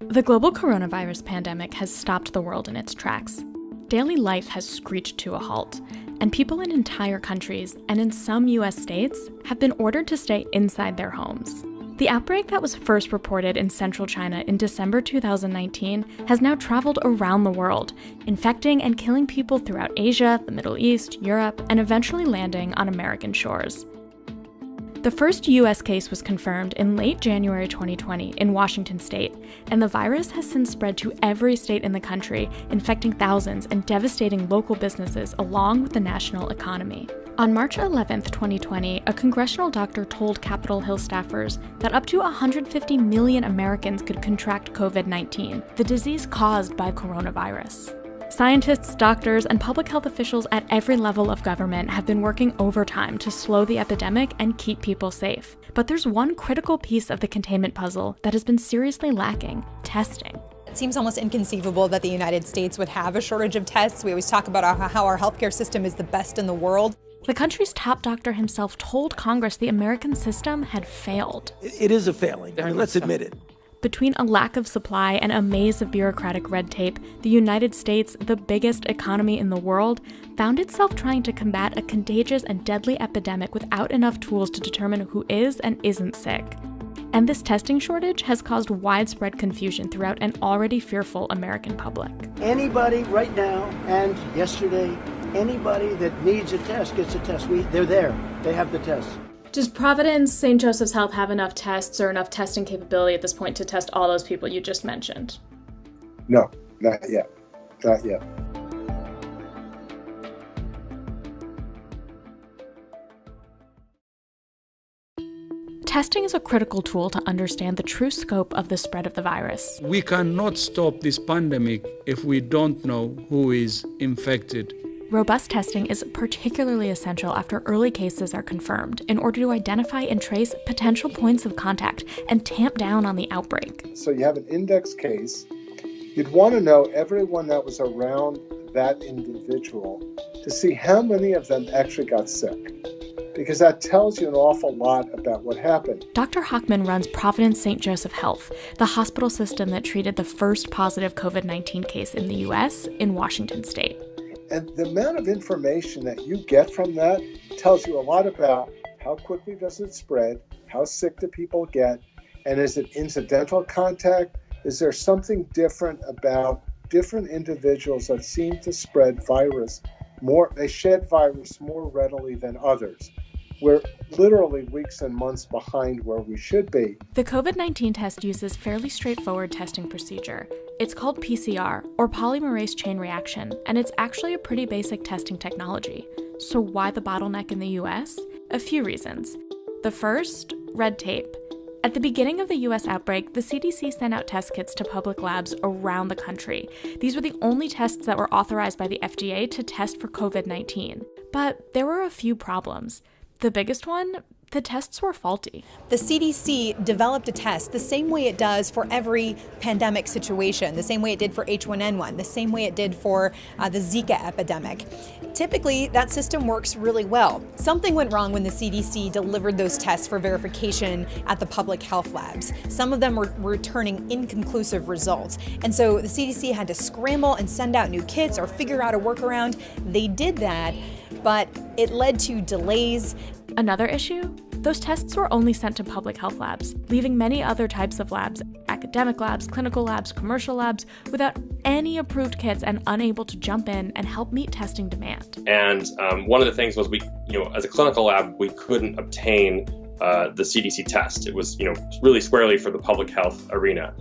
The global coronavirus pandemic has stopped the world in its tracks. Daily life has screeched to a halt, and people in entire countries, and in some US states, have been ordered to stay inside their homes. The outbreak that was first reported in central China in December 2019 has now traveled around the world, infecting and killing people throughout Asia, the Middle East, Europe, and eventually landing on American shores. The first US case was confirmed in late January 2020 in Washington state, and the virus has since spread to every state in the country, infecting thousands and devastating local businesses along with the national economy. On March 11, 2020, a congressional doctor told Capitol Hill staffers that up to 150 million Americans could contract COVID-19, the disease caused by coronavirus. Scientists, doctors, and public health officials at every level of government have been working overtime to slow the epidemic and keep people safe. But there's one critical piece of the containment puzzle that has been seriously lacking: testing. It seems almost inconceivable that the United States would have a shortage of tests. We always talk about how our healthcare system is the best in the world. The country's top doctor himself told Congress the American system had failed. It is a failing. I mean, let's admit it. Between a lack of supply and a maze of bureaucratic red tape, the United States, the biggest economy in the world, found itself trying to combat a contagious and deadly epidemic without enough tools to determine who is and isn't sick. And this testing shortage has caused widespread confusion throughout an already fearful American public. Anybody right now and yesterday, anybody that needs a test gets a test. They're there. They have the test. Does Providence St. Joseph's Health have enough tests or enough testing capability at this point to test all those people you just mentioned? No, not yet. Not yet. Testing is a critical tool to understand the true scope of the spread of the virus. We cannot stop this pandemic if we don't know who is infected. Robust testing is particularly essential after early cases are confirmed in order to identify and trace potential points of contact and tamp down on the outbreak. So you have an index case. You'd want to know everyone that was around that individual to see how many of them actually got sick, because that tells you an awful lot about what happened. Dr. Hochman runs Providence St. Joseph Health, the hospital system that treated the first positive COVID-19 case in the U.S. in Washington state. And the amount of information that you get from that tells you a lot about how quickly does it spread, how sick do people get, and is it incidental contact? Is there something different about different individuals that seem to spread virus more, they shed virus more readily than others? We're literally weeks and months behind where we should be. The COVID-19 test uses fairly straightforward testing procedure. It's called PCR, or polymerase chain reaction, and it's actually a pretty basic testing technology. So why the bottleneck in the US? A few reasons. The first, red tape. At the beginning of the US outbreak, the CDC sent out test kits to public labs around the country. These were the only tests that were authorized by the FDA to test for COVID-19. But there were a few problems. The biggest one, the tests were faulty. The CDC developed a test the same way it does for every pandemic situation, the same way it did for H1N1, the same way it did for the Zika epidemic. Typically, that system works really well. Something went wrong when the CDC delivered those tests for verification at the public health labs. Some of them were returning inconclusive results. And so the CDC had to scramble and send out new kits or figure out a workaround. They did that, but it led to delays. Another issue? Those tests were only sent to public health labs, leaving many other types of labs, academic labs, clinical labs, commercial labs, without any approved kits and unable to jump in and help meet testing demand. And one of the things was as a clinical lab, we couldn't obtain the CDC test. It was, really squarely for the public health arena.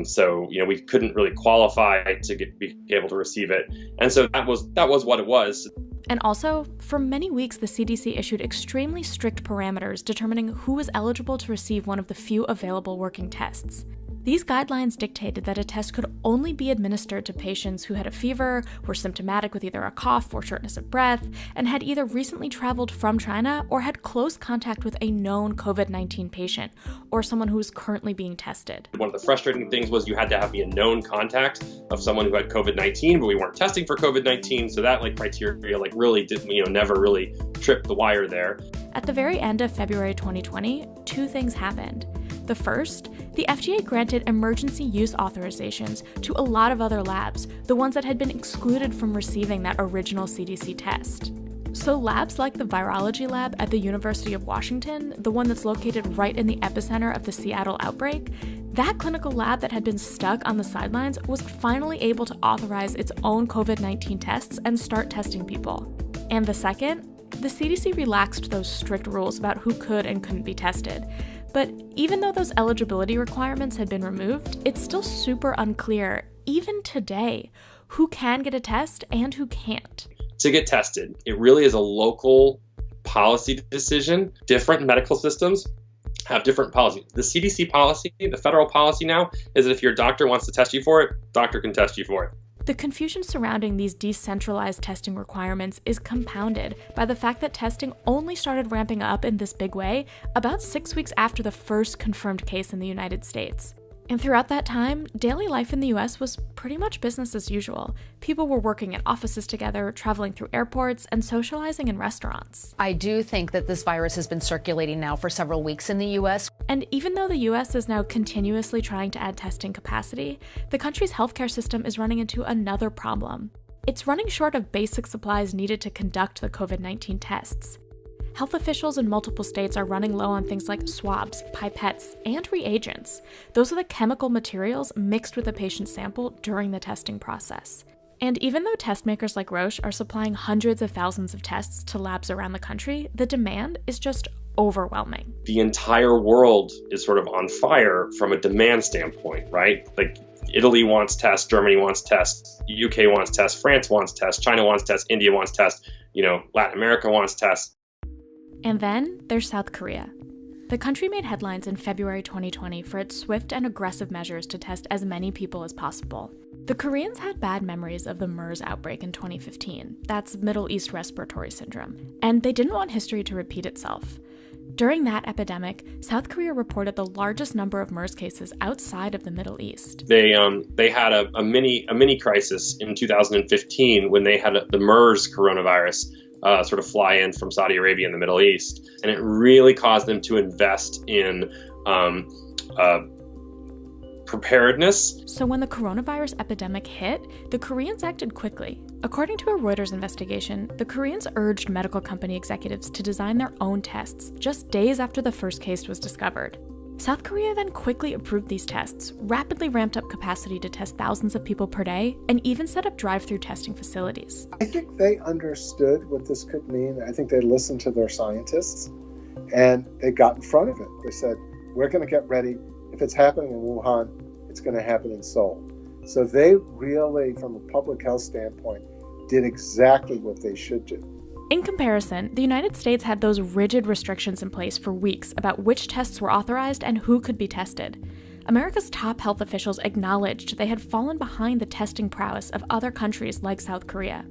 So we couldn't really qualify to be able to receive it. And so that was what it was. And also, for many weeks, the CDC issued extremely strict parameters determining who was eligible to receive one of the few available working tests. These guidelines dictated that a test could only be administered to patients who had a fever, were symptomatic with either a cough or shortness of breath, and had either recently traveled from China or had close contact with a known COVID-19 patient or someone who was currently being tested. One of the frustrating things was you had to be a known contact of someone who had COVID-19, but we weren't testing for COVID-19, so that criteria really did never really tripped the wire there. At the very end of February 2020, two things happened. The first, the FDA granted emergency use authorizations to a lot of other labs, the ones that had been excluded from receiving that original CDC test. So labs like the virology lab at the University of Washington, the one that's located right in the epicenter of the Seattle outbreak, that clinical lab that had been stuck on the sidelines was finally able to authorize its own COVID-19 tests and start testing people. And the second, the CDC relaxed those strict rules about who could and couldn't be tested. But even though those eligibility requirements had been removed, it's still super unclear, even today, who can get a test and who can't. To get tested, it really is a local policy decision. Different medical systems have different policies. The CDC policy, the federal policy now, is that if your doctor wants to test you for it, doctor can test you for it. The confusion surrounding these decentralized testing requirements is compounded by the fact that testing only started ramping up in this big way about 6 weeks after the first confirmed case in the United States. And throughout that time, daily life in the US was pretty much business as usual. People were working in offices together, traveling through airports, and socializing in restaurants. I do think that this virus has been circulating now for several weeks in the US. And even though the US is now continuously trying to add testing capacity, the country's healthcare system is running into another problem. It's running short of basic supplies needed to conduct the COVID-19 tests. Health officials in multiple states are running low on things like swabs, pipettes, and reagents. Those are the chemical materials mixed with a patient's sample during the testing process. And even though test makers like Roche are supplying hundreds of thousands of tests to labs around the country, the demand is just overwhelming. The entire world is sort of on fire from a demand standpoint, right? Like Italy wants tests, Germany wants tests, UK wants tests, France wants tests, China wants tests, India wants tests, Latin America wants tests. And then there's South Korea. The country made headlines in February 2020 for its swift and aggressive measures to test as many people as possible. The Koreans had bad memories of the MERS outbreak in 2015. That's Middle East Respiratory Syndrome. And they didn't want history to repeat itself. During that epidemic, South Korea reported the largest number of MERS cases outside of the Middle East. They had a mini crisis in 2015 when they had the MERS coronavirus sort of fly in from Saudi Arabia in the Middle East. And it really caused them to invest in preparedness. So when the coronavirus epidemic hit, the Koreans acted quickly. According to a Reuters investigation, the Koreans urged medical company executives to design their own tests just days after the first case was discovered. South Korea then quickly approved these tests, rapidly ramped up capacity to test thousands of people per day, and even set up drive-through testing facilities. I think they understood what this could mean. I think they listened to their scientists, and they got in front of it. They said, we're going to get ready. If it's happening in Wuhan, it's going to happen in Seoul. So they really, from a public health standpoint, did exactly what they should do. In comparison, the United States had those rigid restrictions in place for weeks about which tests were authorized and who could be tested. America's top health officials acknowledged they had fallen behind the testing prowess of other countries like South Korea.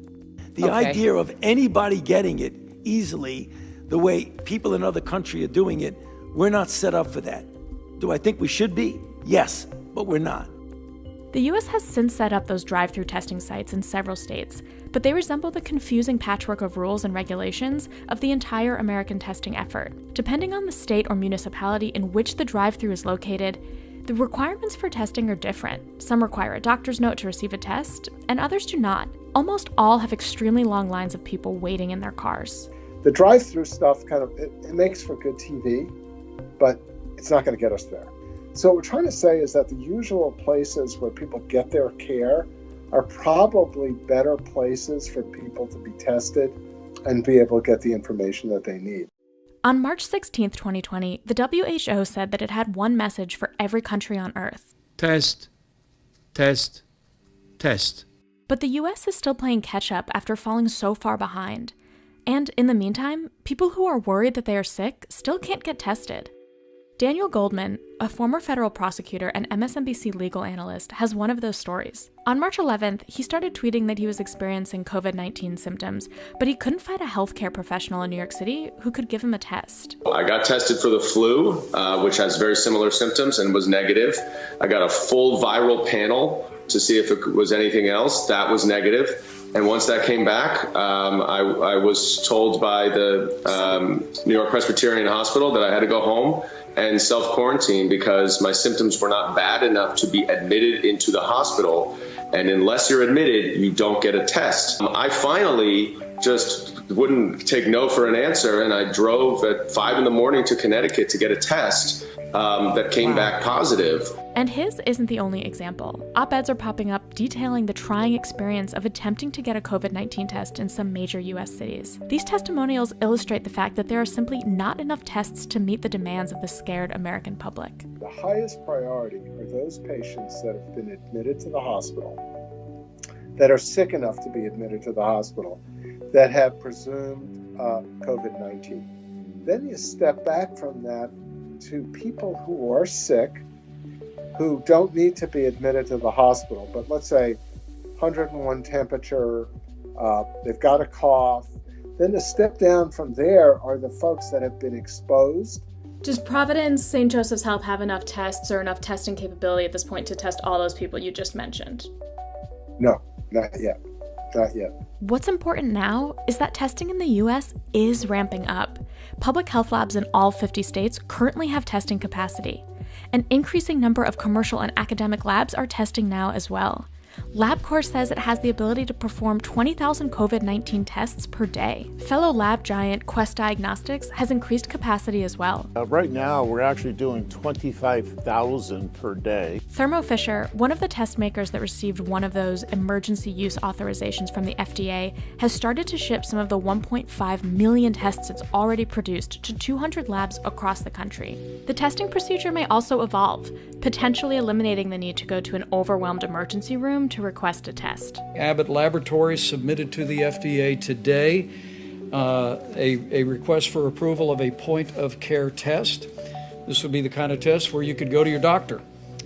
The idea of anybody getting it easily, the way people in other countries are doing it, we're not set up for that. Do I think we should be? Yes, but we're not. The U.S. has since set up those drive-through testing sites in several states, but they resemble the confusing patchwork of rules and regulations of the entire American testing effort. Depending on the state or municipality in which the drive-through is located, the requirements for testing are different. Some require a doctor's note to receive a test, and others do not. Almost all have extremely long lines of people waiting in their cars. The drive-through stuff it makes for good TV, but it's not going to get us there. So what we're trying to say is that the usual places where people get their care are probably better places for people to be tested and be able to get the information that they need. On March 16, 2020, the WHO said that it had one message for every country on Earth. Test, test, test. But the US is still playing catch-up after falling so far behind. And in the meantime, people who are worried that they are sick still can't get tested. Daniel Goldman, a former federal prosecutor and MSNBC legal analyst, has one of those stories. On March 11th, he started tweeting that he was experiencing COVID-19 symptoms, but he couldn't find a healthcare professional in New York City who could give him a test. I got tested for the flu, which has very similar symptoms, and was negative. I got a full viral panel to see if it was anything else. That was negative. And once that came back, I was told by the New York Presbyterian Hospital that I had to go home and self-quarantine because my symptoms were not bad enough to be admitted into the hospital. And unless you're admitted, you don't get a test. I finally just wouldn't take no for an answer, and I drove at 5 a.m. to Connecticut to get a test that came back positive. And his isn't the only example. Op-eds are popping up detailing the trying experience of attempting to get a COVID-19 test in some major US cities. These testimonials illustrate the fact that there are simply not enough tests to meet the demands of the scared American public. The highest priority are those patients that have been admitted to the hospital, that are sick enough to be admitted to the hospital, that have presumed COVID-19. Then you step back from that to people who are sick, who don't need to be admitted to the hospital, but let's say 101 temperature, they've got a cough. Then the step down from there are the folks that have been exposed. Does Providence St. Joseph's Health have enough tests or enough testing capability at this point to test all those people you just mentioned? No, not yet. Not yet. What's important now is that testing in the US is ramping up. Public health labs in all 50 states currently have testing capacity. An increasing number of commercial and academic labs are testing now as well. LabCorp says it has the ability to perform 20,000 COVID-19 tests per day. Fellow lab giant Quest Diagnostics has increased capacity as well. Right now, we're actually doing 25,000 per day. Thermo Fisher, one of the test makers that received one of those emergency use authorizations from the FDA, has started to ship some of the 1.5 million tests it's already produced to 200 labs across the country. The testing procedure may also evolve, potentially eliminating the need to go to an overwhelmed emergency room to request a test. Abbott Laboratories submitted to the FDA today a request for approval of a point-of-care test. This would be the kind of test where you could go to your doctor.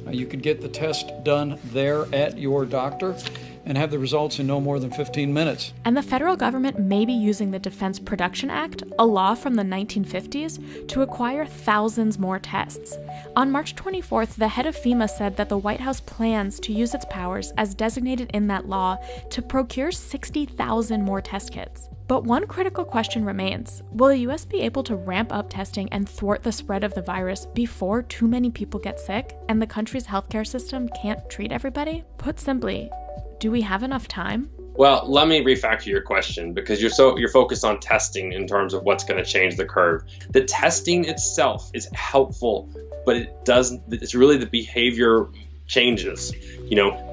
You could get the test done there at your doctor and have the results in no more than 15 minutes. And the federal government may be using the Defense Production Act, a law from the 1950s, to acquire thousands more tests. On March 24th, the head of FEMA said that the White House plans to use its powers as designated in that law to procure 60,000 more test kits. But one critical question remains. Will the US be able to ramp up testing and thwart the spread of the virus before too many people get sick and the country's healthcare system can't treat everybody? Put simply, do we have enough time? Well, let me refactor your question because you're focused on testing in terms of what's going to change the curve. The testing itself is helpful, but it's really the behavior changes.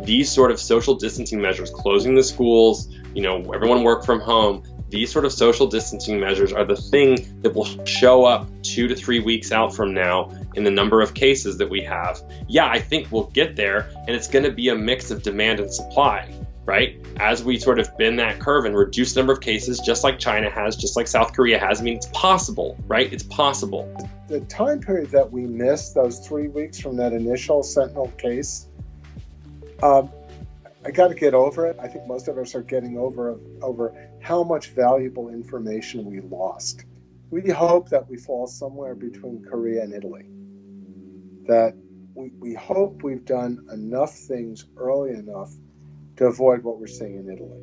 These sort of social distancing measures, closing the schools, everyone work from home, these sort of social distancing measures are the thing that will show up 2 to 3 weeks out from now in the number of cases that we have. Yeah, I think we'll get there, and it's going to be a mix of demand and supply, right? As we sort of bend that curve and reduce the number of cases, just like China has, just like South Korea has. I mean, it's possible, right? It's possible. The time period that we missed, those 3 weeks from that initial Sentinel case, I got to get over it. I think most of us are getting over how much valuable information we lost. We hope that we fall somewhere between Korea and Italy. That we hope we've done enough things early enough to avoid what we're seeing in Italy.